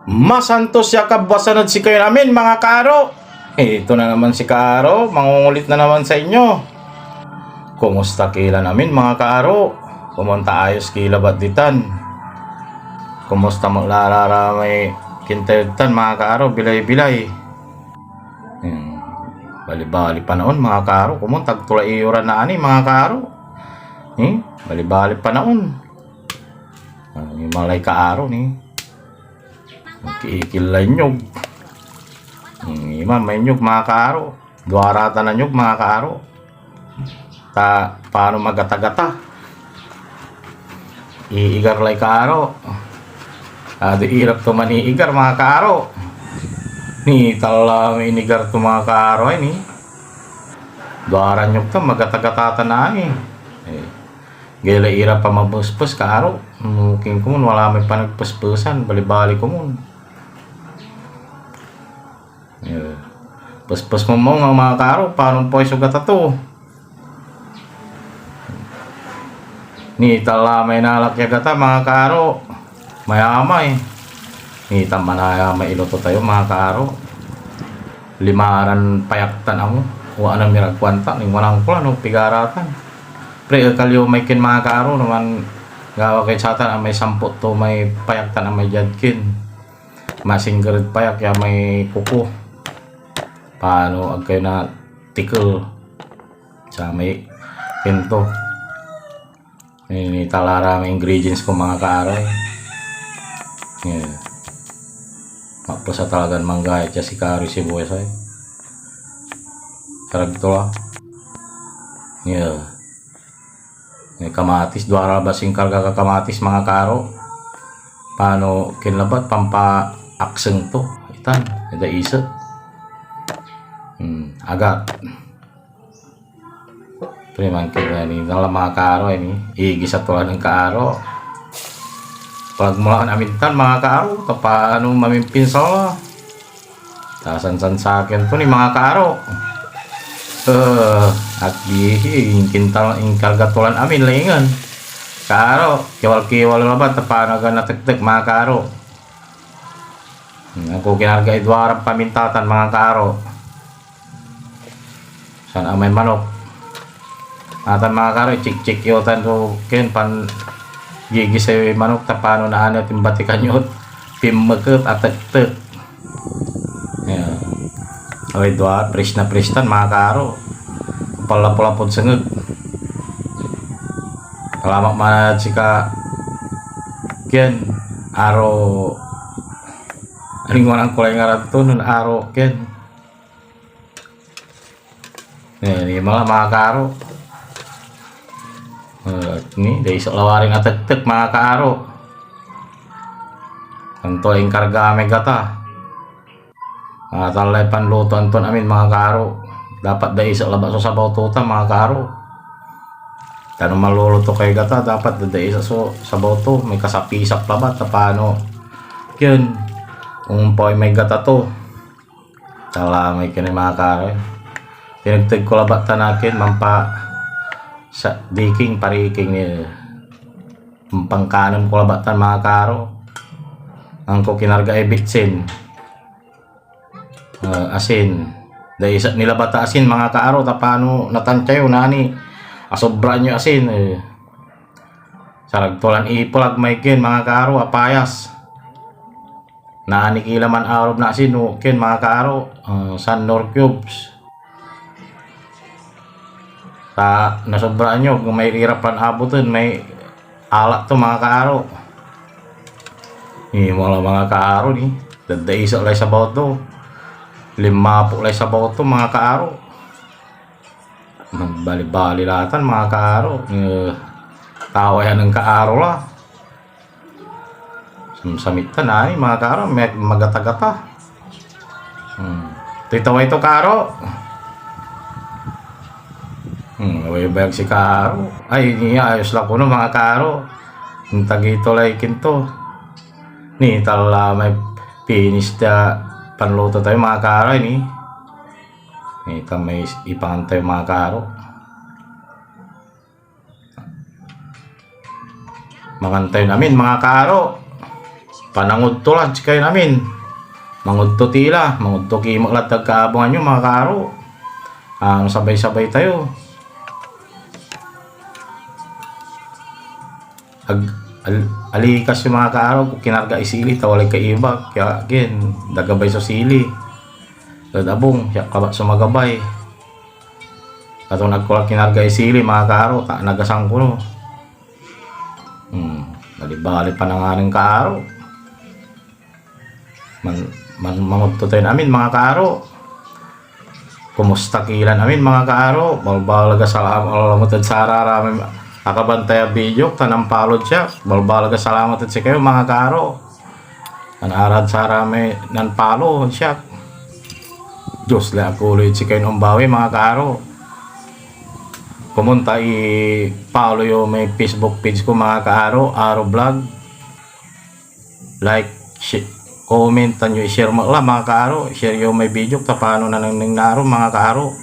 Masantos ya kabwasanod si kayo namin mga karo. Ito na naman si Karo, mangungulit na naman sa inyo. Kumusta kila namin mga karo? Kumunta ayos kila batitan. Kumusta mo lararamay kintertan mga karo, bilay-bilay. Bali-bali pa noon mga karo, kumuntag tula iuran na ani mga karo. Bali-bali pa noon. Malay kaaro ni. Kiikilay nyug. May nyug mga kaaro. Duarata na nyug mga kaaro. Paano magata-gata? Iigar lay kaaro. Ado irap to maniigar mga kaaro. Ni tala may inigar to mga kaaro ay ni. Duara nyug to magata-gata na ay. Gila irap pa mabuspus kaaro. Mungkin kumun wala may panagpuspusan. Bali-bali kumun. Puspus mo mga karo, paano po sugat ato? Ni tala may nalakya gata mga karo, mayamay. Ni tamanaya may iloto tayo mga karo. Limaran payaktan ako, wala na miragkwanta, ning walang kulan o pigaratan. Pre kalyo may kin mga karo naman gawa kay satan may sampot to may payaktan ang may jadkin. Masinggerid payak ya may kuko. Paano ag kayo na tikil sa may pinto. Ini talara may ingredients ko mga kaaray. Mapos sa talagang manggayat siya si karo si buhay say. Karag ito lah. May kamatis, duara basing karga ka kamatis mga karo. Paano kinlabat pampa akseng to. Itan, ada isa. Agak priman kita ini dalam mga karo ini igisa tulan ng karo pag mula namintan mga karo paano mamimpin sala tasan-san sa akin to ni mga karo at di kintal ingkarga tulan amin lingan karo kiwal-kiwal labat paano ga natek-tek mga karo ako kinarga idwarang pamintatan mga karo. Sana may manok. Atan mga karo, chik-chik yotan to ken pan gigis ay manok ta paano na ano timbatikan yun. Pimmagkep atek-tek. Oy doa pres na prestan mga karo. Palapulapod sengeg. Kalamak mana jika ken aro aning wanang kulay ngaran to nun aro ken. Ini malah mga karo. Ini dari lawaring atek-tek mga karo. Anto yung karga megata. Talay panluto anton amin mga karo. Dapat dari labas sa sabaw tuta mga karo. Tanong maluluto kay gata dapat dari sa sabaw to may kasapisap labat paano. Yun. Kung po may gata to. Tala may kini mga karo. Tinagtag ko labat tanakin mampa sa diking pariking ni pangkanon ko labatan mga karo ang ko kinarga ay bitsin asin dahil isa nilabata asin mga karo tapano natansyayo na ni asobra nyo asin saragtulan ipulag may kin mga karo apayas naanikilaman arob na asin ken mga karo San Nor cubes nasobraan nyo kung may hirapan abutin may alat to mga kaaro mga kaaro ni dadaiso lay sa bawto 5 lay sa bawto mga kaaro bali-bali latan mga kaaro tawa yan ng kaaro la samitan na mga kaaro magatagata titawa ito kaaro. Bayag si karo. Ay, ayos lang ko no mga karo. Yung tagito like kinto. Ni tala may finish da panluto tayo mga karo ni. Ni may ipangantay mga karo. Mangantay namin mga karo. Panangod to lang kayo namin. Mangod to tila, mangod to kimaklat kaabangan nyo mga kaaro. Sabay-sabay tayo. Alikas yung mga kaaro, kinarga isili, tawalag ka iba. Kaya again, dagabay sa sili. Dadabong, siya kaba sumagabay. Kato nagkulang kinarga isili mga kaaro, nagasang ko no. Nalibali pa na nga ng kaaro. Mangudto tayo namin mga kaaro. Kumusta kilan namin mga kaaro. Balbalaga salamat at sararami akabantay video tanang palod siya. Balbalaga salamat at si kayo mga kaaro. Anarad sarami nan palo siya. Diyos la ako ulit si kayo umbawi mga kaaro. Pumunta i-follow yung may Facebook page ko mga kaaro, Aro Vlog. Like, comment, tanyo i-share mo lang mga kaaro. Share yung may video ta paano na nangyaro mga kaaro.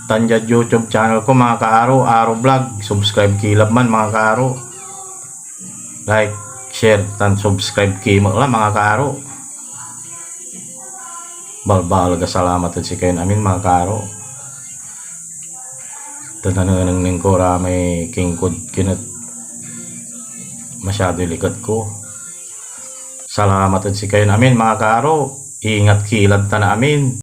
Tanja YouTube channel ko mga kaaro, Aro Vlog. Subscribe kilab man mga kaaro. Like, share, tan subscribe kimo lang mga kaaro. Balbalaga salamat at si kayo namin mga kaaro. Tananang ng kora may kingkod kinat masyado likat ko. Salamat at si kayo namin mga kaaro. Ingat kilad ta namin.